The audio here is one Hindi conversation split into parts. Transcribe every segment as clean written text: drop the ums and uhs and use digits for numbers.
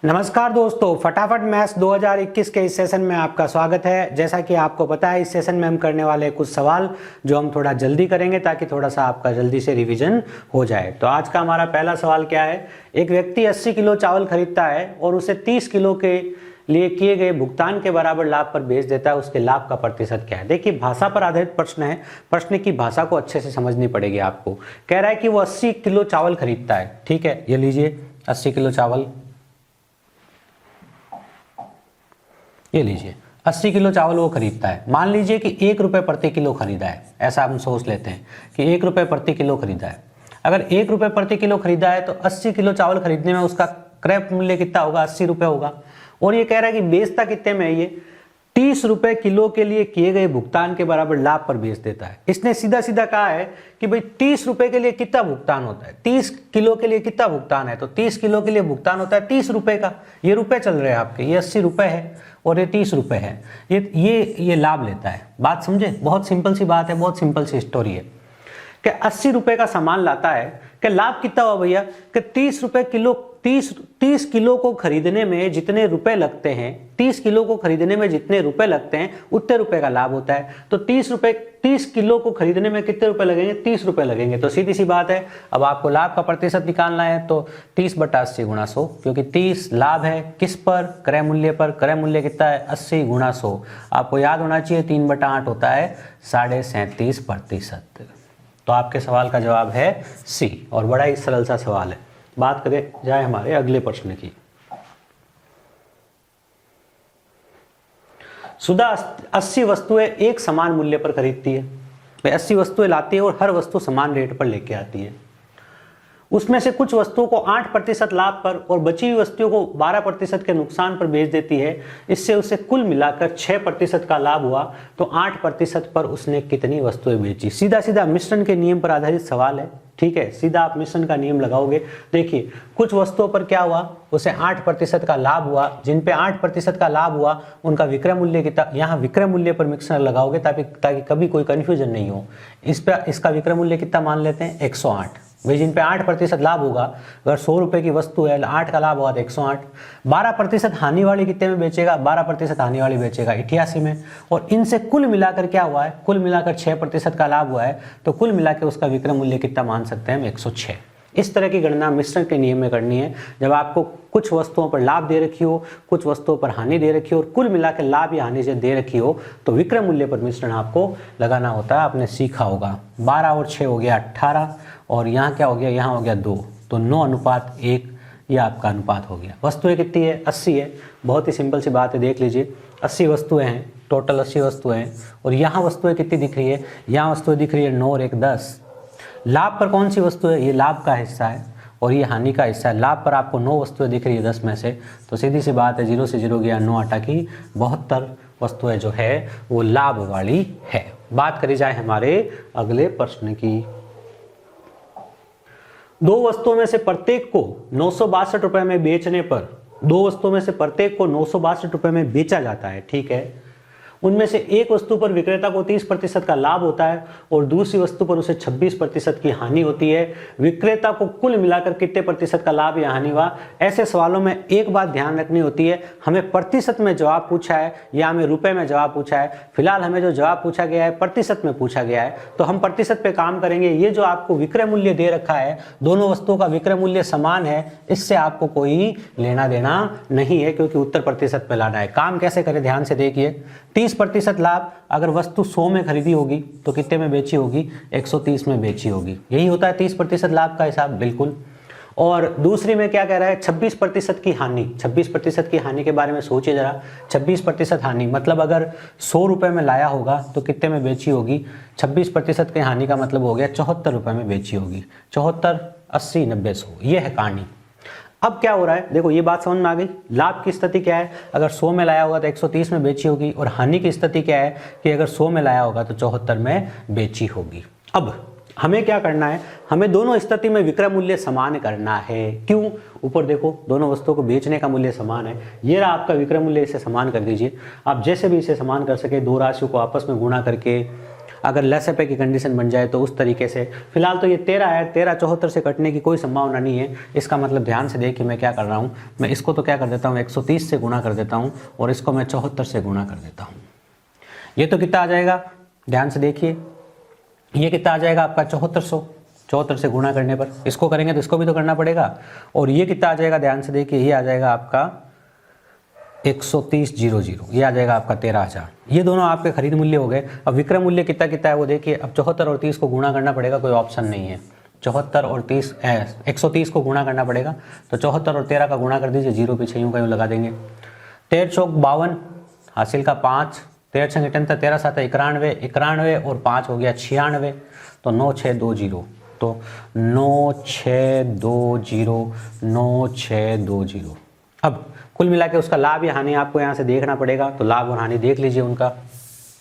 नमस्कार दोस्तों, फटाफट मैथ्स 2021 के इस सेशन में आपका स्वागत है। जैसा कि आपको पता है, इस सेशन में हम करने वाले हैं कुछ सवाल जो हम थोड़ा जल्दी करेंगे ताकि थोड़ा सा आपका जल्दी से रिवीजन हो जाए। तो आज का हमारा पहला सवाल क्या है। एक व्यक्ति 80 किलो चावल खरीदता है और उसे 30 किलो के लिए किए गए भुगतान के बराबर लाभ पर बेच देता है। उसके लाभ का प्रतिशत क्या है। देखिए, भाषा पर आधारित प्रश्न है। प्रश्न की भाषा को अच्छे से समझनी पड़ेगी आपको। कह रहा है कि वो 80 किलो चावल खरीदता है। ठीक है, ये लीजिए 80 किलो चावल, ये लीजिए 80 किलो चावल वो खरीदता है। मान लीजिए कि 1 रुपये प्रति किलो खरीदा है। ऐसा हम सोच लेते हैं कि 1 रुपये प्रति किलो खरीदा है। अगर 1 रुपये प्रति किलो खरीदा है तो 80 किलो चावल खरीदने में उसका क्रय मूल्य कितना होगा, 80 रुपये होगा। और ये कह रहा है कि बेचता कितने में है, ये 30 रुपये किलो के लिए किए गए भुगतान के बराबर लाभ पर बेच देता है। इसने सीधा सीधा कहा है कि भाई 30 रुपये के लिए कितना भुगतान होता है, 30 किलो के लिए कितना भुगतान है। तो 30 किलो के लिए भुगतान होता है 30 रुपये का। ये रुपए चल रहे हैं आपके, ये 80 रुपये है और ये 30 रुपये है। ये लाभ लेता है। बात समझे, बहुत सिंपल सी बात है, बहुत सिंपल सी स्टोरी है कि 80 रुपये का सामान लाता है कि लाभ कितना हुआ भैया कि 30 रुपये किलो, 30 किलो को खरीदने में जितने रुपए लगते हैं, 30 किलो को खरीदने में जितने रुपए लगते हैं उतने रुपए का लाभ होता है। तो 30 किलो को खरीदने में कितने रुपए लगेंगे, 30 रुपए लगेंगे। तो सीधी सी बात है, अब आपको लाभ का प्रतिशत निकालना है तो 30/80 × 100, क्योंकि 30 लाभ है किस पर, क्रय मूल्य पर। क्रय मूल्य कितना है, 80 × 100। आपको याद होना चाहिए 3/8 होता है 37.5%। तो आपके सवाल का जवाब है सी, और बड़ा ही सरल सा सवाल है। बात करें जाए हमारे अगले प्रश्न की। सुधा 80 वस्तुएं एक समान मूल्य पर खरीदती है। वे 80 वस्तुएं लाती है और हर वस्तु समान रेट पर लेके आती है। उसमें से कुछ वस्तुओं को 8% लाभ पर और बची हुई वस्तुओं को 12% के नुकसान पर बेच देती है। इससे उसे कुल मिलाकर 6% का लाभ हुआ। तो 8% पर उसने कितनी वस्तुएं बेची। सीधा सीधा मिश्रण के नियम पर आधारित सवाल है। ठीक है, सीधा आप मिश्रण का नियम लगाओगे। देखिए, कुछ वस्तुओं पर क्या हुआ, उसे 8% का लाभ हुआ। जिन पे 8% का लाभ हुआ उनका विक्रय मूल्य कितना, यहाँ विक्रय मूल्य पर मिश्रण लगाओगे ताकि कभी कोई कंफ्यूजन नहीं हो। इसका विक्रय मूल्य कितना मान लेते हैं, 108। भाई जिन पे 8% लाभ होगा, अगर 100 रुपए की वस्तु है, 8 का लाभ होगा तो 108। 12% हानि वाली कितने में बेचेगा, 12% हानि वाली बेचेगा 88 में। और इनसे कुल मिलाकर क्या हुआ है, कुल मिलाकर 6% का लाभ हुआ है। तो कुल मिलाकर उसका विक्रय मूल्य कितना मान सकते हैं हम, 106। इस तरह की गणना मिश्रण के नियम में करनी है। जब आपको कुछ वस्तुओं पर लाभ दे रखी हो, कुछ वस्तुओं पर हानि दे रखी हो और कुल मिलाकर लाभ या हानि से दे रखी हो, तो विक्रय मूल्य पर मिश्रण आपको लगाना होता है। आपने सीखा होगा। 12 और 6 हो गया 18, और यहाँ क्या हो गया, यहाँ हो गया 2। तो 9:1 ये आपका अनुपात हो गया। वस्तुएं कितनी है, 80 है। बहुत ही सिंपल सी बात है, देख लीजिए 80 वस्तुएं हैं, टोटल 80 वस्तुएं हैं। और यहाँ वस्तुएं कितनी दिख रही है, यहाँ वस्तुएं दिख रही है 9 और 1 10। लाभ पर कौन सी वस्तु है, ये लाभ का हिस्सा है और ये हानि का हिस्सा है। लाभ पर आपको 9 वस्तुएं दिख रही है 10 में से। तो सीधी सी बात है, 0 से 0 गया, 9 8 की 72 वस्तुएं जो है वो लाभ वाली है। बात करी जाए हमारे अगले प्रश्न की। 2 वस्तुओं में से प्रत्येक को 962 रुपए में बेचने पर, 2 वस्तुओं में से प्रत्येक को 962 रुपए में बेचा जाता है। ठीक है, उनमें से एक वस्तु पर विक्रेता को 30% का लाभ होता है और दूसरी वस्तु पर उसे 26% की हानि होती है। विक्रेता को कुल मिलाकर कितने प्रतिशत का लाभ या हानि हुआ। ऐसे सवालों में एक बात ध्यान रखनी होती है, हमें प्रतिशत में जवाब पूछा है या हमें रुपए में जवाब पूछा है। फिलहाल हमें जो जवाब पूछा गया है प्रतिशत में पूछा गया है, तो हम प्रतिशत पे काम करेंगे। ये जो आपको विक्रय मूल्य दे रखा है, दोनों वस्तुओं का विक्रय मूल्य समान है, इससे आपको कोई लेना देना नहीं है, क्योंकि उत्तर प्रतिशत पे लाना है। काम कैसे करें, ध्यान से देखिए। 30% लाभ, अगर वस्तु 100 में खरीदी होगी तो कितने में बेची होगी, 130 में बेची होगी। यही होता है 30% लाभ का हिसाब, बिल्कुल। और दूसरी में क्या कह रहा है, 26% की हानि। 26% की हानि के बारे में सोचिए जरा। 26% हानि मतलब अगर 100 रुपए में लाया होगा तो कितने में बेची होगी, 26% की हानि का मतलब हो गया 74 रुपए में बेची होगी। 74, 80, 90, 100, ये है कहानी। अब क्या हो रहा है, देखो ये बात समझ में आ गई। लाभ की स्थिति क्या है, अगर 100 में लाया होगा तो 130 में बेची होगी। और हानि की स्थिति क्या है कि अगर 100 में लाया होगा तो 74 में बेची होगी। अब हमें क्या करना है, हमें दोनों स्थिति में विक्रय मूल्य समान करना है। क्यों, ऊपर देखो दोनों वस्तुओं को बेचने का मूल्य समान है। ये रहा आपका विक्रय मूल्य, इसे समान कर दीजिए। आप जैसे भी इसे समान कर सके, 2 राशियों को आपस में गुणा करके अगर लेस पे की कंडीशन बन जाए तो उस तरीके से। फिलहाल तो ये 13 है, 13 74 से कटने की कोई संभावना नहीं है। इसका मतलब ध्यान से देखिए मैं क्या कर रहा हूँ, मैं इसको तो क्या कर देता हूँ 130 से गुणा कर देता हूँ और इसको मैं 74 से गुणा कर देता हूँ। ये तो कितना आ जाएगा, ध्यान से देखिए, ये कितना आ जाएगा आपका 7400, 74 से गुणा करने पर। इसको करेंगे तो इसको भी तो करना पड़ेगा। और ये कितना आ जाएगा, ध्यान से देखिए, ये आ जाएगा आपका 130,000, ये आ जाएगा आपका 13,000। ये दोनों आपके खरीद मूल्य हो गए। अब विक्रय मूल्य कितना कितना है वो देखिए। अब 74 और 30 को गुणा करना पड़ेगा, कोई ऑप्शन नहीं है। 74 और 30 130 को गुणा करना पड़ेगा, तो 74 और 13 का गुणा कर दीजिए, 0 पीछे यूँ का यूँ लगा देंगे। 13 चौक 52, हासिल का 5, 13 छंग 78, 13 7 91, 91 और 5 हो गया 96, तो 9620, तो 9620, 9620। अब कुल मिला के उसका लाभ या हानि आपको यहाँ से देखना पड़ेगा, तो लाभ और हानि देख लीजिए उनका,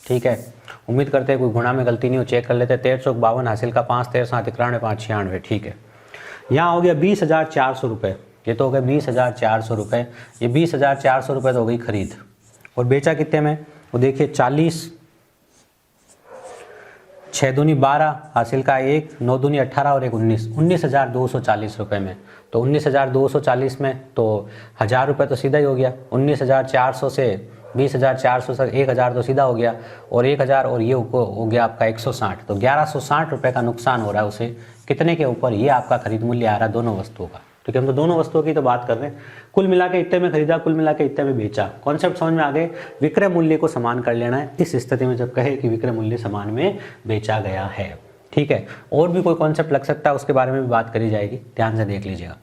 ठीक है। उम्मीद करते हैं कोई गुणा में गलती नहीं हो, चेक कर लेते हैं। 13 चौक 52, हासिल का 5, 13 7 91, 5 96, ठीक है। यहाँ हो गया 20,400 रुपये, ये तो हो गए 20,400 रुपये। ये 20,400 रुपये तो हो गई खरीद। और बेचा कितने में वो देखिए, 40, 6 दूनी 12, हासिल का 1, 9 दूनी 18 और 1 19, 19,240 रुपये में। तो 19,240 में तो 1,000 रुपये तो सीधा ही हो गया। 19,400 से 20,400 से 1,000 तो सीधा हो गया, और 1,000 और ये हो गया आपका 160, तो 1160 रुपये का नुकसान हो रहा है उसे। कितने के ऊपर, ये आपका खरीद मूल्य आ रहा है दोनों वस्तुओं का, क्योंकि हम तो दोनों वस्तुओं की तो बात कर रहे हैं। कुल मिला के इतने में खरीदा, कुल मिला के इतने में बेचा। कॉन्सेप्ट समझ में आ गए। विक्रय मूल्य को समान कर लेना है इस स्थिति में जब कहे कि विक्रय मूल्य समान में बेचा गया है, ठीक है। और भी कोई कॉन्सेप्ट लग सकता है, उसके बारे में भी बात करी जाएगी, ध्यान से देख लीजिएगा।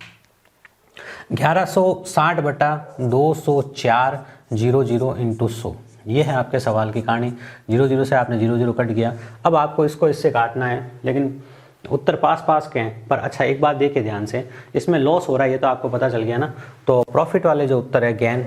1160 बटा 204 00 इंटू 100, ये है आपके सवाल की कहानी। 00 से आपने 00 कट गया। अब आपको इसको इससे काटना है, लेकिन उत्तर पास पास के हैं। पर अच्छा एक बात देखिए ध्यान से, इसमें लॉस हो रहा है ये तो आपको पता चल गया ना। तो प्रॉफिट वाले जो उत्तर है गेन,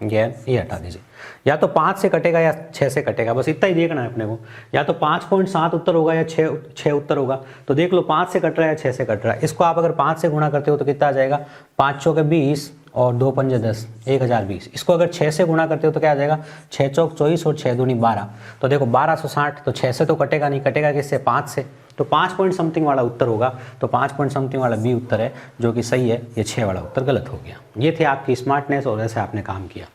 ये हटा दीजिए। या तो 5 से कटेगा या 6 से कटेगा, बस इतना ही देखना है अपने को। या तो 5.7 उत्तर होगा या 6 उत्तर होगा। तो देख लो 5 से कट रहा है या 6 से कट रहा है। इसको आप अगर 5 से गुणा करते हो तो कितना आ जाएगा, 5 चौके 20 और 2 पंजे 10, 1020। इसको अगर 6 से गुणा करते हो तो क्या आ जाएगा, 6 चौक 24 और 6 दूनी 12। तो देखो 1260, तो 6 से तो कटेगा नहीं, कटेगा किससे, 5 से। तो 5 पॉइंट समथिंग वाला उत्तर होगा। तो 5 पॉइंट समथिंग वाला बी उत्तर है जो कि सही है। ये 6 वाला उत्तर गलत हो गया। ये थे आपकी स्मार्टनेस और ऐसे आपने काम किया।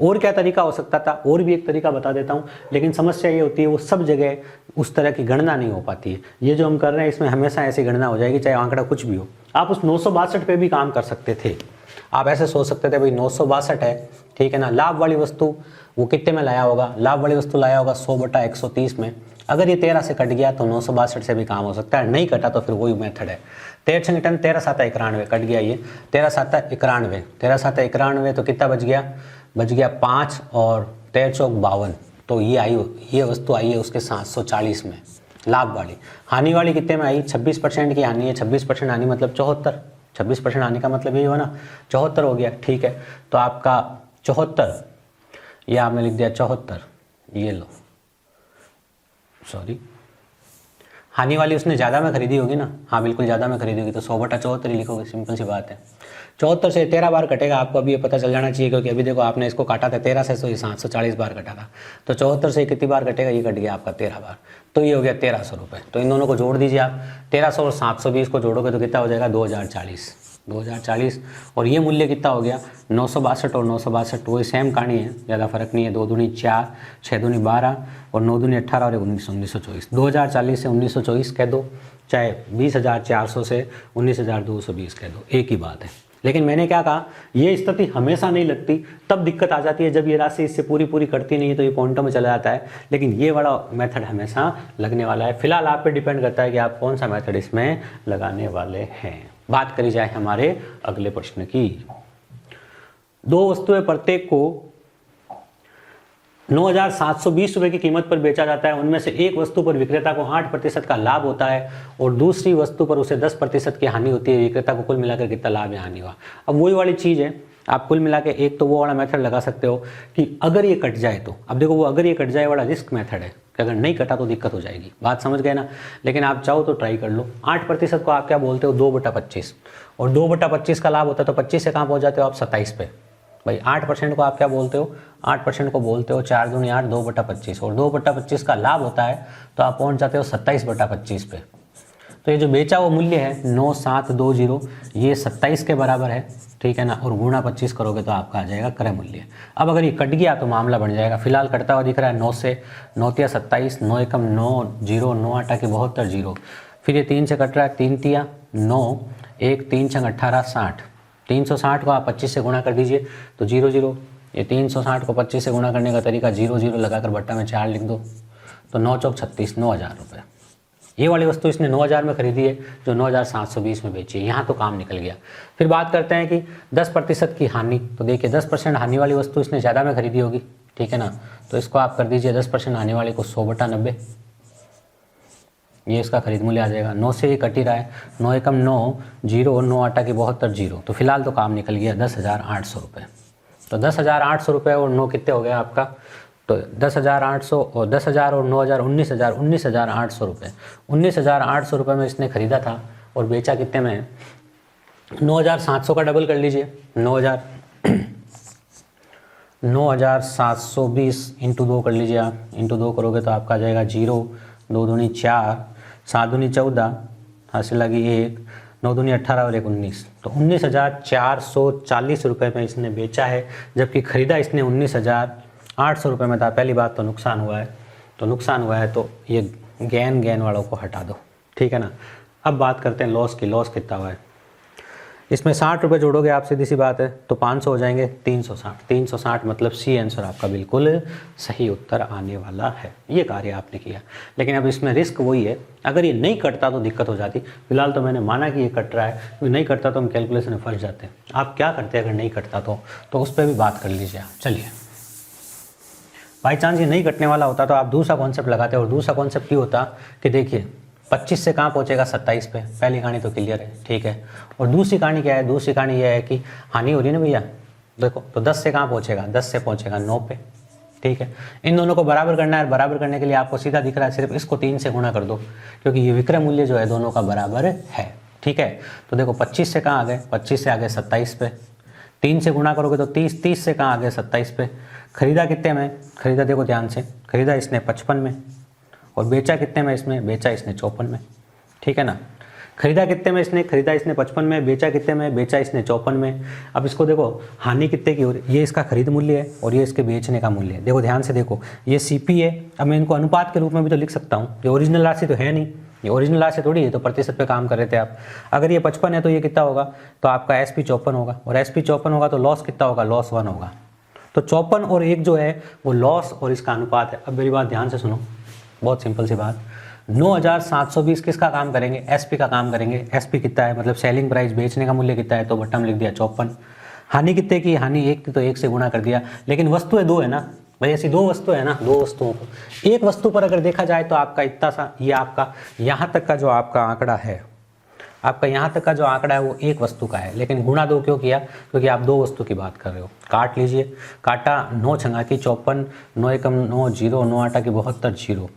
और क्या तरीका हो सकता था, और भी एक तरीका बता देता हूँ, लेकिन समस्या ये होती है वो सब जगह उस तरह की गणना नहीं हो पाती है। ये जो हम कर रहे हैं इसमें हमेशा ऐसी गणना हो जाएगी, चाहे आंकड़ा कुछ भी हो। आप उस 962 पे भी काम कर सकते थे। आप ऐसे सोच सकते थे भाई 962 है, ठीक है ना। लाभ वाली वस्तु वो कितने में लाया होगा, लाभ वाली वस्तु लाया होगा 100 बटा 130 में। अगर ये 13 से कट गया तो 962 से भी काम हो सकता है, नहीं कटा तो फिर वही मेथड है। 13 छंगटन 13 7 91 कट गया, ये 13 7 91, 13 7 91 तो कितना बच गया, बच गया 5 और 13 चौक 52। तो ये आई, ये वस्तु आई है उसके 740 में लाभ वाली। हानि वाली कितने में आई, 26% की हानि है। 26% हानि मतलब 74, 26% हानि का मतलब यही हुआ ना, 74 हो गया, ठीक है। तो आपका 74, ये आपने लिख दिया 74, ये लो, सॉरी, हानि वाली उसने ज़्यादा में खरीदी होगी ना, हाँ बिल्कुल ज़्यादा में खरीदी होगी, तो 100 बटा 74 ही लिखोगे, सिंपल सी बात है। 74 से 13 बार कटेगा, आपको अभी ये पता चल जाना चाहिए, क्योंकि अभी देखो आपने इसको काटा था 13 से, तो ये 740 बार कटा था। तो 74 से कितनी बार कटेगा, ये कट गया आपका 13 बार, तो ये हो गया 1300 रुपये। तो इन दोनों को जोड़ दीजिए आप, 1300 और 720 को जोड़ोगे तो कितना हो जाएगा, 2040। और ये मूल्य कितना हो गया, 962 और 962 वही सेम कहानी है, ज़्यादा फर्क नहीं है। 2 दूनी 4, 6 दूनी 12 और 9 दूनी 18 और 1924। 2040 से 1924 कह दो, चाहे 20,400 से 19,220 कह दो, एक ही बात है। लेकिन मैंने क्या कहा, ये स्थिति हमेशा नहीं लगती, तब दिक्कत आ जाती है जब ये राशि इससे पूरी कटती नहीं है, तो ये पॉइंटों में चला जाता है। लेकिन ये वाला मेथड हमेशा लगने वाला है। फिलहाल आप पे डिपेंड करता है कि आप कौन सा मेथड इसमें लगाने वाले हैं। बात करी जाए हमारे अगले प्रश्न की। 2 वस्तुएं प्रत्येक को 9,720 रुपये की कीमत पर बेचा जाता है। उनमें से एक वस्तु पर विक्रेता को 8% का लाभ होता है और दूसरी वस्तु पर उसे 10% की हानि होती है। विक्रेता को कुल मिलाकर कितना लाभ या हानि हुआ। अब वही वाली चीज़ है, आप कुल मिला के एक तो वो वाला मेथड लगा सकते हो कि अगर ये कट जाए तो। अब देखो वो अगर ये कट जाए वाला रिस्क मेथड है कि अगर नहीं कटा तो दिक्कत हो जाएगी, बात समझ गए ना। लेकिन आप चाहो तो ट्राई कर लो। 8% को आप क्या बोलते हो, 2/25, और 2/25 का लाभ होता है तो 25 से कहाँ पहुँच जाते हो आप, 27 पे। भाई 8% को आप क्या बोलते हो, 8% को बोलते हो 4 दूनी 8, 2/25, और 2/25 का लाभ होता है तो आप पहुंच जाते हो 27/25 पे। तो ये जो बेचा वो मूल्य है 9720, ये 27 के बराबर है, ठीक है ना, और गुणा 25 करोगे तो आपका आ जाएगा क्रय मूल्य। अब अगर ये कट गया तो मामला बन जाएगा। फिलहाल कटता हुआ दिख रहा है 9 से, 9 तिया 27, 9 एकम 9 0, 9 8 की 72 0, फिर ये 3 से कट रहा है, 3 तिया 9, 1 3 6 18 60, 360 को आप 25 से गुणा कर दीजिए तो 0 0, ये 360 को 25 से गुणा करने का तरीका 0 0 लगाकर बट्टा में 4 लिख दो, तो 9 चौक 36, 9,000 रुपये। ये वाली वस्तु इसने 9,000 में खरीदी है, जो 9,720 में बेची है। यहाँ तो काम निकल गया। फिर बात करते हैं कि 10% की हानि। तो देखिए 10% हानि वाली वस्तु इसने ज़्यादा में खरीदी होगी, ठीक है ना, तो इसको आप कर दीजिए 10% हानि वाले को 100/90, ये इसका खरीद मूल्य आ जाएगा। 9 से ये कट ही रहा है, 9 एकम 9 0, 9 8 की 72 0, तो फिलहाल तो काम निकल गया 10,800 रुपये। तो 10,800 रुपये और 9 कितने हो गए आपका, तो 10,800 और 10,000 और 9,000 19,000, 19,800 रुपये। 19,800 रुपये में इसने खरीदा था और बेचा कितने में, 9,700 का डबल कर लीजिए, 9,720 इंटू 2 कर लीजिए आप, इंटू 2 करोगे तो आपका आ जाएगा 0, 2 दूनी 4, 7 दूनी 14, हासिल लगी 1, 9 दूनी 18 और 1 19, तो 19,440 रुपये में इसने बेचा है, जबकि खरीदा इसने 19,800 रुपये में था। पहली बात तो नुकसान हुआ है, तो नुकसान हुआ है तो ये गेन वालों को हटा दो, ठीक है ना। अब बात करते हैं लॉस की। लॉस कितना हुआ है, इसमें 60 रुपये जोड़ोगे आप, सीधी सी बात है, तो 500 हो जाएंगे, 360, 360 मतलब सी आंसर आपका बिल्कुल सही उत्तर आने वाला है। ये कार्य आपने किया, लेकिन अब इसमें रिस्क वही है, अगर ये नहीं कटता तो दिक्कत हो जाती। फिलहाल तो मैंने माना कि ये कट रहा है, तो नहीं कटता तो हम कैलकुलेशन में फंस जाते हैं। आप क्या करते हैं अगर नहीं कटता तो उस पर भी बात कर लीजिए आप। चलिए, बाई चांस ये नहीं कटने वाला होता तो आप दूसरा कॉन्सेप्ट लगाते, और दूसरा कॉन्सेप्ट ये होता कि देखिए 25 से कहाँ पहुँचेगा, 27 पे। पहली कहानी तो क्लियर है, ठीक है। और दूसरी कहानी क्या है, दूसरी कहानी यह है कि हानि हो रही है ना भैया, देखो, तो 10 से कहाँ पहुँचेगा, 10 से पहुँचेगा 9 पे, ठीक है। इन दोनों को बराबर करना है, बराबर करने के लिए आपको सीधा दिख रहा है, सिर्फ इसको 3 से गुणा कर दो, क्योंकि ये विक्रय मूल्य जो है दोनों का बराबर है, ठीक है। तो देखो 25 से कहाँ आ गए, 25 से आ गए 27 पे, 3 से गुणा करोगे तो 30, 30 से कहाँ आ गए 27 पे। खरीदा कितने में, खरीदा देखो ध्यान से, खरीदा इसने 55 में, और बेचा कितने में इसमें, बेचा इसने 54 में, ठीक है ना। खरीदा कितने में इसने, खरीदा इसने 55 में, बेचा कितने में, बेचा इसने 54 में। अब इसको देखो हानि कितने की हो रही है, ये इसका खरीद मूल्य है और ये इसके बेचने का मूल्य है। देखो ध्यान से देखो, ये सीपी है। अब मैं इनको अनुपात के रूप में भी तो लिख सकता हूँ, ये ओरिजिनल राशि तो है नहीं, ये ओरिजिनल राशि थोड़ी है, तो प्रतिशत पे काम कर रहे थे आप। अगर ये 55 है तो ये कितना होगा, तो आपका SP 54 होगा, और SP 54 होगा तो लॉस कितना होगा, लॉस 1 होगा। तो 54 और 1 जो है वो लॉस और इसका अनुपात है। अब मेरी बात ध्यान से सुनो, बहुत सिंपल सी बात, 9,720 किसका काम करेंगे, SP का काम करेंगे। SP कितना है, मतलब सेलिंग प्राइस, बेचने का मूल्य कितना है, तो बट्टा में लिख दिया 54। हानि कितने की, हानि 1 की, तो 1 से गुणा कर दिया। लेकिन वस्तुएं 2 है ना भाई, ऐसी 2 वस्तुएं है ना, 2 वस्तुओं को एक वस्तु पर अगर देखा जाए तो आपका इतना सा, ये आपका यहाँ तक का जो आपका आंकड़ा है, आपका यहाँ तक का जो आंकड़ा है वो एक वस्तु का है, लेकिन गुणा 2 क्यों किया, क्योंकि आप 2 वस्तु की बात कर रहे हो। काट लीजिए, काटा 9 छंगा की 54, 9 एकम 9 0, 9 8 की 72 0,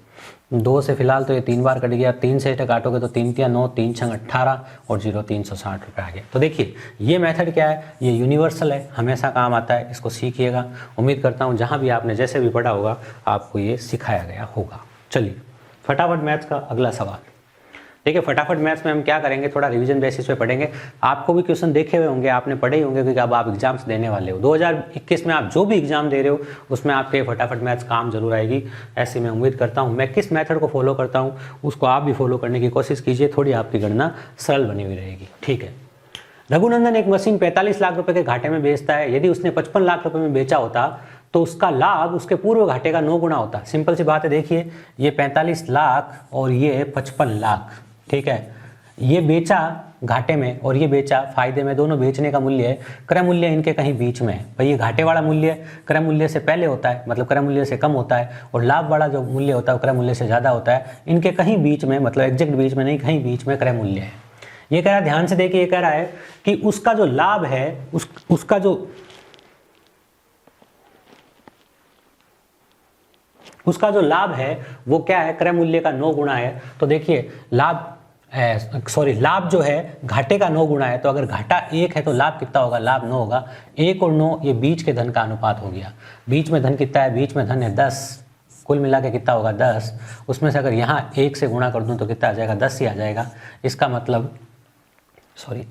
2 से फिलहाल तो ये 3 बार कट गया, 3 से काटोगे तो 3 तिया 9, 3 छंग 18 और 0 360 रुपये आ गया। तो देखिए ये मेथड क्या है, ये यूनिवर्सल है, हमेशा काम आता है, इसको सीखिएगा। उम्मीद करता हूँ जहाँ भी आपने जैसे भी पढ़ा होगा आपको ये सिखाया गया होगा। चलिए फटाफट मैथ्स का अगला सवाल। देखिए फटाफट मैथ्स में हम क्या करेंगे, थोड़ा रिवीजन बेसिस पे पढ़ेंगे। आपको भी क्वेश्चन देखे हुए होंगे, आपने पढ़े ही होंगे, क्योंकि अब आप एग्जाम्स देने वाले हो। 2021 में आप जो भी एग्जाम दे रहे हो उसमें आपके फटाफट मैथ्स काम जरूर आएगी, ऐसी मैं उम्मीद करता हूँ। मैं किस मेथड को फॉलो करता हूँ उसको आप भी फॉलो करने की कोशिश कीजिए, थोड़ी आपकी गणना सरल बनी हुई रहेगी, ठीक है। रघुनंदन एक मशीन 45 लाख रुपए के घाटे में बेचता है। यदि उसने 55 लाख रुपए में बेचा होता तो उसका लाभ उसके पूर्व घाटे का 9 गुना होता। सिंपल सी बात है, देखिए ये 45 लाख और ये 55 लाख, ठीक है। ये बेचा घाटे में और ये बेचा फायदे में, दोनों बेचने का मूल्य है। क्रय मूल्य इनके कहीं बीच में है भाई, ये घाटे वाला मूल्य क्रय मूल्य से पहले होता है, मतलब क्रय मूल्य से कम होता है, और लाभ वाला जो मूल्य होता है वो क्रय मूल्य से ज़्यादा होता है। इनके कहीं बीच में, मतलब एग्जैक्ट बीच में नहीं, कहीं बीच में क्रय मूल्य है। ये कह रहा है, ध्यान से देखिए, ये कह रहा है कि उसका जो लाभ है उसका जो लाभ है वो क्या है, क्रय मूल्य का 9 गुना है। तो देखिए लाभ सॉरी लाभ जो है घाटे का 9 गुना है, तो अगर घाटा 1 है तो लाभ कितना होगा, लाभ 9 होगा। 1 और 9 ये बीच के धन का अनुपात हो गया। बीच में धन कितना है, बीच में धन है 10, कुल मिला के कितना होगा 10। उसमें से अगर यहाँ 1 से गुणा कर दूं तो कितना आ जाएगा, 10 ही आ जाएगा। इसका मतलब सॉरी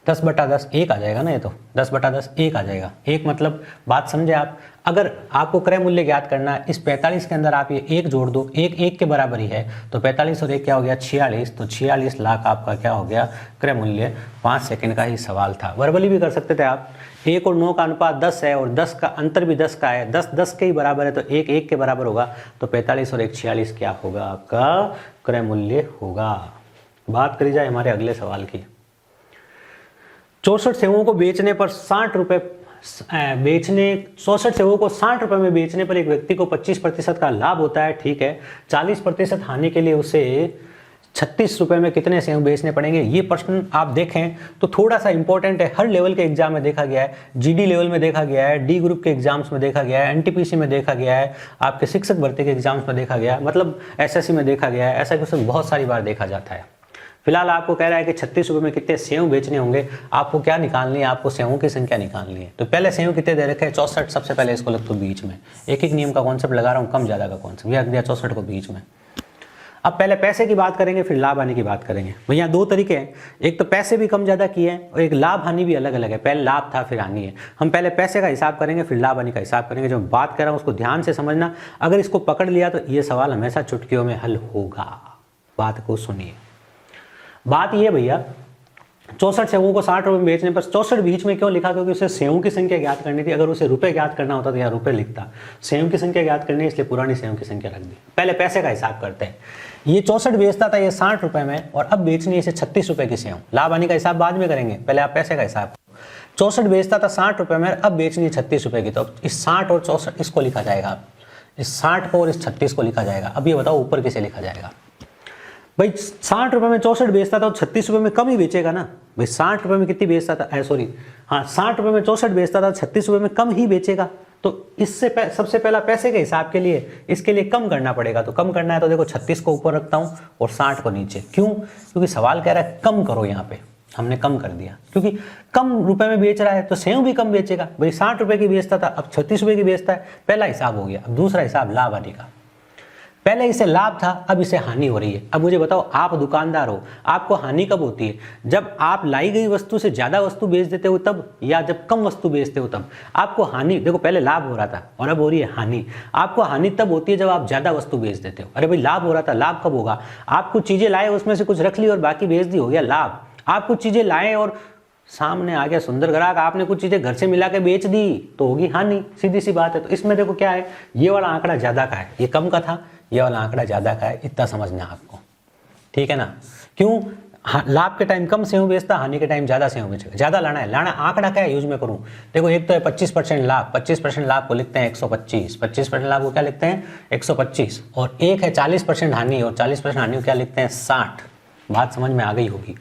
10/10 1 आ जाएगा ना, ये तो 10/10 1 आ जाएगा। 1 मतलब बात समझे आप। अगर आपको क्रय मूल्य ज्ञात करना है, इस 45 के अंदर आप ये 1 जोड़ दो, 1 1 के बराबर ही है, तो 45 और 1 क्या हो गया 46, तो 46 लाख आपका क्या हो गया क्रय मूल्य। 5 सेकंड का ही सवाल था। वर्बली भी कर सकते थे आप। 1 और 9 का अनुपात 10 है और 10 का अंतर भी 10 का है, 10 10 के ही बराबर है, तो 1 1 के बराबर होगा, तो 45 और 1 46 क्या होगा आपका क्रय मूल्य होगा। बात करी जाए हमारे अगले सवाल की। 64 सेवों को बेचने पर 60 रुपए 64 सेवों को 60 रुपए में बेचने पर एक व्यक्ति को 25% का लाभ होता है, ठीक है। 40% हानि के लिए उसे 36 रुपए में कितने सेव बेचने पड़ेंगे। ये प्रश्न आप देखें तो थोड़ा सा इंपॉर्टेंट है, हर लेवल के एग्जाम में देखा गया है, जीडी लेवल में देखा गया है, डी ग्रुप के एग्जाम्स में देखा गया है, एनटीपीसी में देखा गया है, आपके शिक्षक भर्ती के एग्जाम्स में देखा गया है, मतलब एसएससी में देखा गया है। ऐसा क्वेश्चन बहुत सारी बार देखा जाता है। फिलहाल आपको कह रहा है कि 36 रुपए में कितने सेव बेचने होंगे, आपको क्या निकालनी है, आपको सेवों की संख्या निकालनी है। तो पहले सेव कितने दे रखे हैं 64, सबसे पहले इसको लग तो बीच में, एक एक नियम का कॉन्सेप्ट लगा रहा हूँ, कम ज्यादा का कॉन्सेप्ट, यह दिया 64 को बीच में। अब पहले पैसे की बात करेंगे, फिर लाभ हानि की बात करेंगे। भैया 2 तरीके हैं, एक तो पैसे भी कम ज्यादा किए हैं और एक लाभ हानि भी अलग अलग है। पहले लाभ था फिर हानि है। हम पहले पैसे का हिसाब करेंगे फिर लाभ हानि का हिसाब करेंगे। जो मैं बात कर रहा हूँ उसको ध्यान से समझना, अगर इसको पकड़ लिया तो ये सवाल हमेशा चुटकियों में हल होगा। बात को सुनिए। बात ये भैया 64 सेवों को 60 रुपए में बेचने पर 64 बीच में क्यों लिखा, क्योंकि उसे सेवों की संख्या ज्ञात करनी थी। अगर उसे रुपए ज्ञात करना होता तो यहाँ रुपए लिखता, सेवों की संख्या ज्ञात करनी है इसलिए पुरानी सेवों की संख्या रख दी। पहले पैसे का हिसाब करते हैं। ये 64 बेचता था ये 60 रुपए में और अब बेचनी है इसे 36 रुपए की सेव। लाभ हानि का हिसाब बाद में करेंगे, पहले आप पैसे का हिसाब। 64 बेचता था 60 रुपए में, अब बेचनी है 36 रुपए की, तो इस 60 और 64 इसको लिखा जाएगा, इस 60 को और इस 36 को लिखा जाएगा। अब ये बताओ ऊपर किसे लिखा जाएगा। भाई 60 रुपए में 64 बेचता था और 36 रुपए में कम ही बेचेगा ना। भाई 60 रुपए में कितनी बेचता था, सॉरी हाँ 60 रुपए में 64 बेचता था, 36 रुपए में कम ही बेचेगा। तो इससे सबसे पहला पैसे के हिसाब के लिए इसके लिए कम करना पड़ेगा। तो कम करना है तो देखो 36 को ऊपर रखता हूँ और 60 को नीचे। क्यों, क्योंकि सवाल कह रहा है कम करो। यहाँ पे हमने कम कर दिया क्योंकि कम रुपए में बेच रहा है तो सेव भी कम बेचेगा। भाई 60 रुपए की बेचता था अब 36 रुपए की बेचता है, पहला हिसाब हो गया। अब दूसरा हिसाब लाभ हानि का। पहले इसे लाभ था अब इसे हानि हो रही है। अब मुझे बताओ आप दुकानदार हो, आपको हानि कब होती है, जब आप लाई गई वस्तु से ज्यादा वस्तु बेच देते हो तब, या जब कम वस्तु बेचते हो तब आपको हानि। देखो पहले लाभ हो रहा था और अब हो रही है हानि। आपको हानि तब होती है जब आप ज्यादा वस्तु बेच देते हो। अरे भाई लाभ हो रहा था, लाभ कब होगा, आप कुछ चीजें लाए उसमें से कुछ रख ली और बाकी बेच दी, हो गया लाभ। आप कुछ चीजें लाए और सामने आ गया सुंदर ग्राहक, आपने कुछ चीजें घर से मिला के बेच दी तो होगी हानि, सीधी सी बात है। तो इसमें देखो क्या है, ये वाला आंकड़ा ज्यादा का है, ये कम का था, ये वाला आंकड़ा ज्यादा का है, इतना समझना आपको, ठीक है ना। क्यों, लाभ के टाइम कम सेव बेचता, हानि के टाइम ज्यादा सेव बेचेगा। ज्यादा लाना है, लाना आंकड़ा क्या है यूज में करूं। देखो एक तो है 25% लाभ, 25% लाभ को लिखते हैं 125, 25% लाभ को क्या लिखते हैं 125, और एक है 40% हानि और 40% हानि को क्या लिखते हैं 60। बात समझ में आ गई होगी।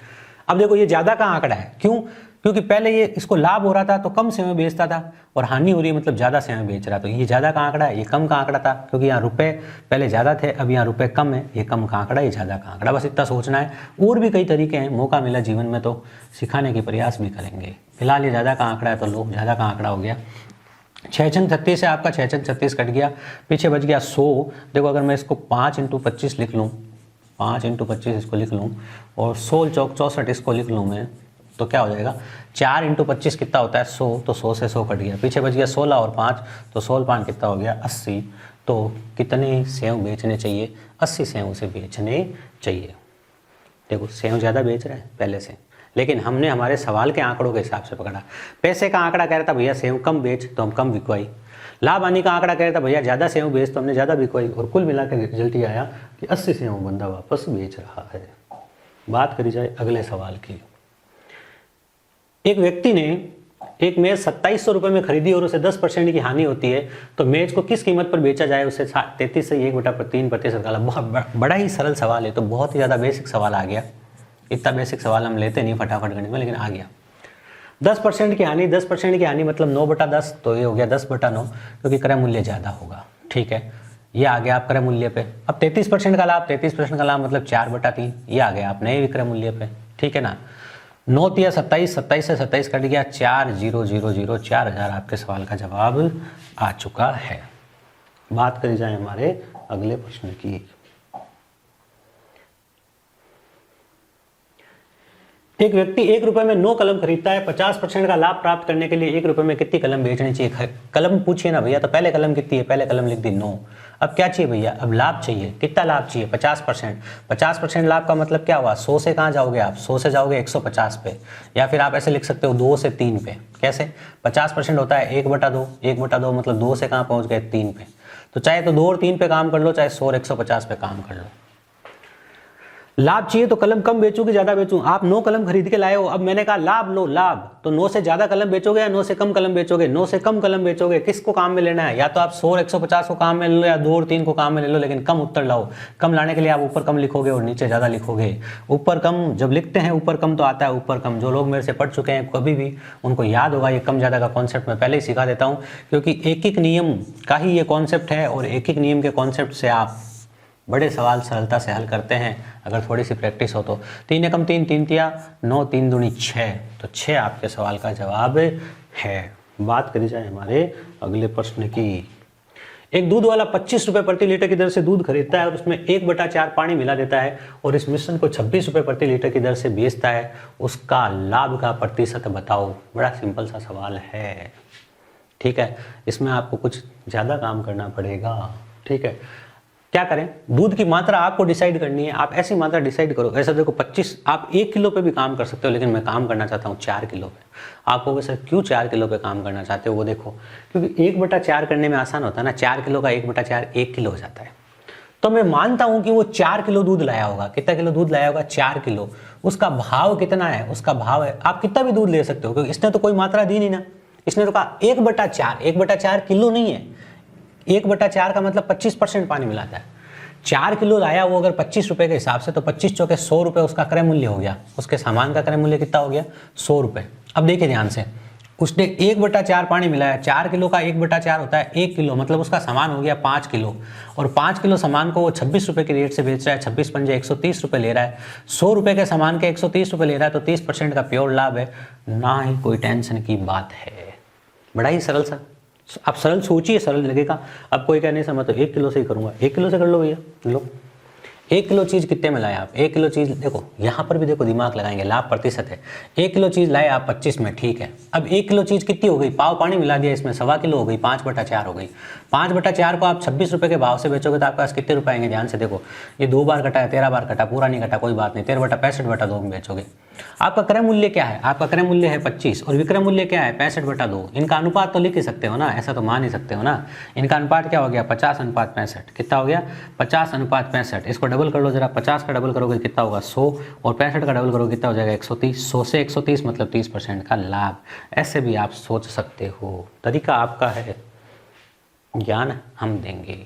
अब देखो ये ज्यादा का आंकड़ा है, क्यों, क्योंकि पहले ये इसको लाभ हो रहा था तो कम सेव बेचता था और हानि हो रही है मतलब ज्यादा सेव बेच रहा, तो ये ज्यादा का आंकड़ा है, ये कम का आंकड़ा था क्योंकि यहाँ रुपए पहले ज्यादा थे अब यहाँ रुपए कम है, ये कम का आंकड़ा, ये ज्यादा का आंकड़ा। बस इतना सोचना है। और भी कई तरीके हैं, मौका मिला जीवन में तो सिखाने के प्रयास भी करेंगे। फिलहाल ये ज्यादा का आंकड़ा है तो लोग ज्यादा का आंकड़ा हो गया। 6 36 है आपका, 6 36 कट गया, पीछे बच गया 100। देखो अगर मैं इसको 5 × 25 लिख लूँ, 5 × 25 इसको लिख लूँ और 16 चौक 64 इसको लिख लूँ मैं, तो क्या हो जाएगा 4 × 25 कितना होता है 100, तो 100 से 100 कट गया, पीछे बच गया 16 और 5, तो 16 5 कितना हो गया 80। तो कितने सेव बेचने चाहिए, 80 सेव उसे बेचने चाहिए। देखो सेव ज़्यादा बेच रहे हैं पहले से, लेकिन हमने हमारे सवाल के आंकड़ों के हिसाब से पकड़ा। पैसे का आंकड़ा कह रहा था भैया सेव कम बेच तो हम कम बिकवाई, लाभ हानि का आंकड़ा कह रहा था भैया ज़्यादा सेव बेच तो हमने ज़्यादा बिकवाई, और कुल मिलाकर रिजल्ट ये आया कि 80 सेव बंदा वापस बेच रहा है। बात करी जाए अगले सवाल की। एक व्यक्ति ने एक मेज 2700 रुपये में खरीदी और उसे 10% की हानि होती है, तो मेज को किस कीमत पर बेचा जाए, उसे 33 से 1/3% का लाभ। बहुत बड़ा ही सरल सवाल है, तो बहुत ही ज़्यादा बेसिक सवाल आ गया। इतना बेसिक सवाल हम लेते नहीं फटाफट गणित में, लेकिन आ गया। 10% की हानि, 10% की हानि मतलब 9/10, तो ये हो गया 10/9 क्योंकि क्रय मूल्य ज़्यादा होगा, ठीक है। ये आ गया आप क्रय मूल्य पे। अब 33% का लाभ, 33% का लाभ मतलब 4/3, ये आ गया आप नए विक्रय मूल्य पे, ठीक है ना। 9 तिया 27, 27 से 27 कट गया, 4000, 4000 आपके सवाल का जवाब आ चुका है। बात करी जाए हमारे अगले प्रश्न की। एक व्यक्ति 1 रुपए में 9 कलम खरीदता है, 50% का लाभ प्राप्त करने के लिए 1 रुपए में कितनी कलम बेचनी चाहिए? कलम पूछिए ना भैया, तो पहले कलम कितनी है, पहले कलम लिख दी 9। अब क्या चाहिए भैया, अब लाभ चाहिए। कितना लाभ चाहिए? 50%। 50% लाभ का मतलब क्या हुआ? 100 से कहाँ जाओगे आप? 100 से जाओगे 150 पे, या फिर आप ऐसे लिख सकते हो 2 से 3 पे। कैसे? 50% होता है 1/2, 1/2 मतलब 2 से कहाँ पहुंच गए? 3 पे। तो चाहे तो 2 और 3 पे काम कर लो, चाहे 100 और 150 पे काम कर लो। लाभ चाहिए तो कलम कम बेचूं कि ज्यादा बेचूं? आप 9 कलम खरीद के लाए हो, अब मैंने कहा लाभ लो, लाभ, तो 9 से ज्यादा कलम बेचोगे या 9 से कम कलम बेचोगे? 9 से कम कलम बेचोगे। किसको काम में लेना है? या तो आप 100 और 150 को काम में ले लो, या 2 और 3 को काम में ले लो, लेकिन कम उत्तर लाओ। कम लाने के लिए आप ऊपर कम लिखोगे और नीचे ज्यादा लिखोगे। ऊपर कम जब लिखते हैं, ऊपर कम तो आता है ऊपर कम। जो लोग मेरे से पढ़ चुके हैं कभी भी, उनको याद होगा ये कम ज्यादा का कॉन्सेप्ट मैं पहले ही सिखा देता हूँ, क्योंकि एक एक नियम का ही ये कॉन्सेप्ट है, और एक एक नियम के कॉन्सेप्ट से आप बड़े सवाल सरलता से हल करते हैं अगर थोड़ी सी प्रैक्टिस हो तो। 3 एकम 3, 3 तिया 9, 3 दूनी 6, तो 6 आपके सवाल का जवाब है। बात करी जाए हमारे अगले प्रश्न की। एक दूध वाला 25 रुपए प्रति लीटर की दर से दूध खरीदता है और उसमें 1/4 पानी मिला देता है और इस मिश्रण को 26 रुपए प्रति लीटर की दर से बेचता है। उसका लाभ का प्रतिशत बताओ। बड़ा सिंपल सा सवाल है, ठीक है। इसमें आपको कुछ ज़्यादा काम करना पड़ेगा, ठीक है। क्या करें? दूध की मात्रा आपको डिसाइड करनी है। आप ऐसी मात्रा डिसाइड करो। ऐसा देखो 25, आप 1 किलो पे भी काम कर सकते हो, लेकिन मैं काम करना चाहता हूँ 4 किलो पे। आप कहोगे सर क्यों 4 किलो पे काम करना चाहते हो? वो देखो, क्योंकि 1/4 करने में आसान होता है ना। 4 किलो का 1/4 1 किलो हो जाता है। तो मैं मानता हूं कि वो 4 किलो दूध लाया होगा। कितना किलो दूध लाया होगा? 4 किलो। उसका भाव कितना है? उसका भाव है, आप कितना भी दूध ले सकते हो, क्योंकि इसने तो कोई मात्रा दी नहीं ना। इसने तो कहा 1/4, 1/4 किलो नहीं है। 1/4 का मतलब 25% पानी मिलाता है। 4 किलो लाया वो अगर 25 रुपए के हिसाब से, तो 25 चौके 100 रुपए उसका क्रय मूल्य हो गया। उसके सामान का क्रय मूल्य कितना हो गया? 100 रुपए। अब देखिए ध्यान से, उसने 1/4 पानी मिलाया। 4 किलो का 1/4 होता है 1 किलो, मतलब उसका सामान हो गया 5 किलो। और 5 किलो सामान को वो 26 रुपए की रेट से बेच रहा है। 26 पंजे 130 रुपए ले रहा है। 100 रुपए के सामान के 130 रुपए ले रहा है, तो 30% का प्योर लाभ है। ना ही कोई टेंशन की बात है। बड़ा ही सरल सा, आप सरल सोचिए, सरल लगेगा। अब कोई क्या नहीं समझ तो 1 किलो से ही करूंगा। 1 किलो से कर लो भैया, लो। 1 किलो चीज़ कितने में लाए आप? 1 किलो चीज़ देखो, यहाँ पर भी देखो दिमाग लगाएंगे, लाभ प्रतिशत है। 1 किलो चीज़ लाए आप 25 में, ठीक है। अब 1 किलो चीज़ कितनी हो गई? पाव पानी मिला दिया इसमें, 1.25 किलो हो गई, 5/4 हो गई। 5/4 को आप 26 रुपए के भाव से बेचोगे तो आपके पास कितने रुपए आएंगे? ध्यान से देखो, ये 2 बार कटा है, 13 बार कटा, पूरा नहीं कटा, कोई बात नहीं। 13/65/2 में बेचोगे। आपका क्रय मूल्य क्या है? आपका क्रय मूल्य है 25 और विक्रय मूल्य क्या है? 65/2। इनका अनुपात तो लिख ही सकते हो ना, ऐसा तो मान ही सकते हो ना। इनका अनुपात क्या हो गया? 50:65। कितना हो गया? 50:65। इसको डबल कर लो जरा, 50 का डबल करोगे कितना होगा? 100, और 65 का डबल करोगे कितना हो जाएगा? 130। 100 से 130 मतलब 30% का लाभ। ऐसे भी आप सोच सकते हो, तरीका आपका है, ज्ञान हम देंगे,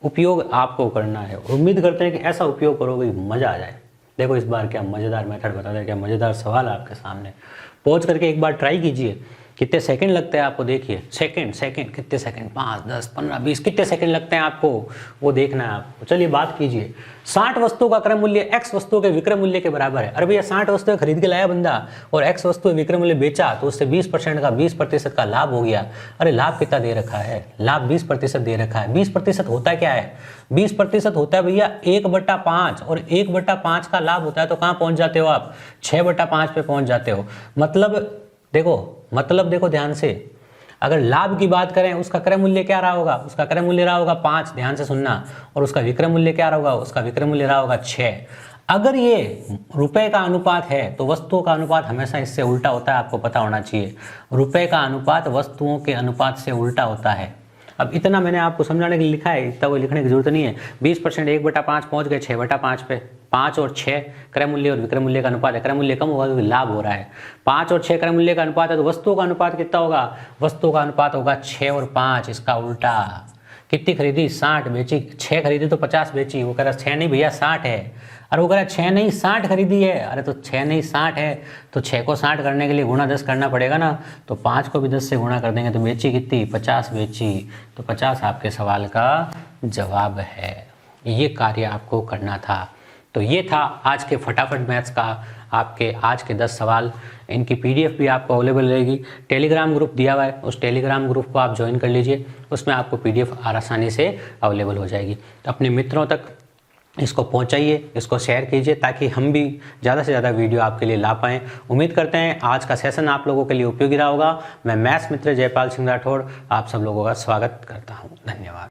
उपयोग आपको करना है। उम्मीद करते हैं कि ऐसा उपयोग करोगे मजा आ जाए। देखो इस बार क्या मजेदार मेथड बता दें, क्या मजेदार सवाल आपके सामने। पहुंच करके एक बार ट्राई कीजिए। कितने सेकंड लगते हैं आपको? देखिए सेकंड कितने सेकंड, 5, 10, 15, 20 कितने सेकंड लगते हैं आपको, वो देखना है आपको। चलिए बात कीजिए। 60 वस्तुओं का क्रय मूल्य x वस्तुओं के विक्रय मूल्य के बराबर है। अरे भैया 60 वस्तुएं खरीद के लाया बंदा और x वस्तुएं विक्रय मूल्य बेचा, तो उससे 20% का 20% का लाभ हो गया। अरे लाभ कितना दे रखा है? लाभ 20% दे रखा है। 20% होता क्या है? 20% होता है भैया 1/5, और 1/5 का लाभ होता है तो कहाँ पहुंच जाते हो आप? 6/5 पे पहुंच जाते हो। मतलब देखो ध्यान से, अगर लाभ की बात करें, उसका क्रय मूल्य क्या रहा होगा? उसका क्रय मूल्य रहा होगा 5, ध्यान से सुनना। और उसका विक्रय मूल्य क्या रहा होगा? उसका विक्रय मूल्य रहा होगा 6। अगर ये रुपए का अनुपात है तो वस्तुओं का अनुपात हमेशा इससे उल्टा होता है, आपको पता होना चाहिए। रुपए का अनुपात वस्तुओं के अनुपात से उल्टा होता है। अब इतना मैंने आपको समझाने के लिए लिखा है, इतना कोई लिखने की जरूरत नहीं है। 20% 1/5 पहुंच गए 6/5 पे। 5 और 6 क्रय मूल्य और विक्रय मूल्य का अनुपात है। क्रय मूल्य कम होगा क्योंकि लाभ हो रहा है। 5 और 6 क्रय मूल्य का अनुपात है, तो वस्तुओं का अनुपात कितना होगा? वस्तुओं का अनुपात होगा 6 और 5, इसका उल्टा। कितनी खरीदी? 60 बेची। 6 खरीदी तो 50 बेची। वो कह रहा 6 नहीं भैया 60 है। अरे वो कह रहा है 6 नहीं 60 खरीदी है। अरे तो 6 नहीं 60 है तो 6 को 60 करने के लिए गुणा 10 करना पड़ेगा ना। तो 5 को भी 10 से गुणा कर देंगे तो बेची कितनी, 50 बेची। तो 50 आपके सवाल का जवाब है। ये कार्य आपको करना था। तो ये था आज के फटाफट मैथ्स का आपके आज के 10 सवाल। इनकी पीडीएफ भी आपको अवेलेबल रहेगी। टेलीग्राम ग्रुप दिया हुआ है, उस टेलीग्राम ग्रुप को आप ज्वाइन कर लीजिए, उसमें आपको पीडीएफ आसानी से अवेलेबल हो जाएगी। तो अपने मित्रों तक इसको पहुंचाइए, इसको शेयर कीजिए ताकि हम भी ज़्यादा से ज़्यादा वीडियो आपके लिए ला पाएँ। उम्मीद करते हैं आज का सेशन आप लोगों के लिए उपयोगी रहा होगा। मैं मैथ्स मित्र जयपाल सिंह राठौड़ आप सब लोगों का स्वागत करता हूँ। धन्यवाद।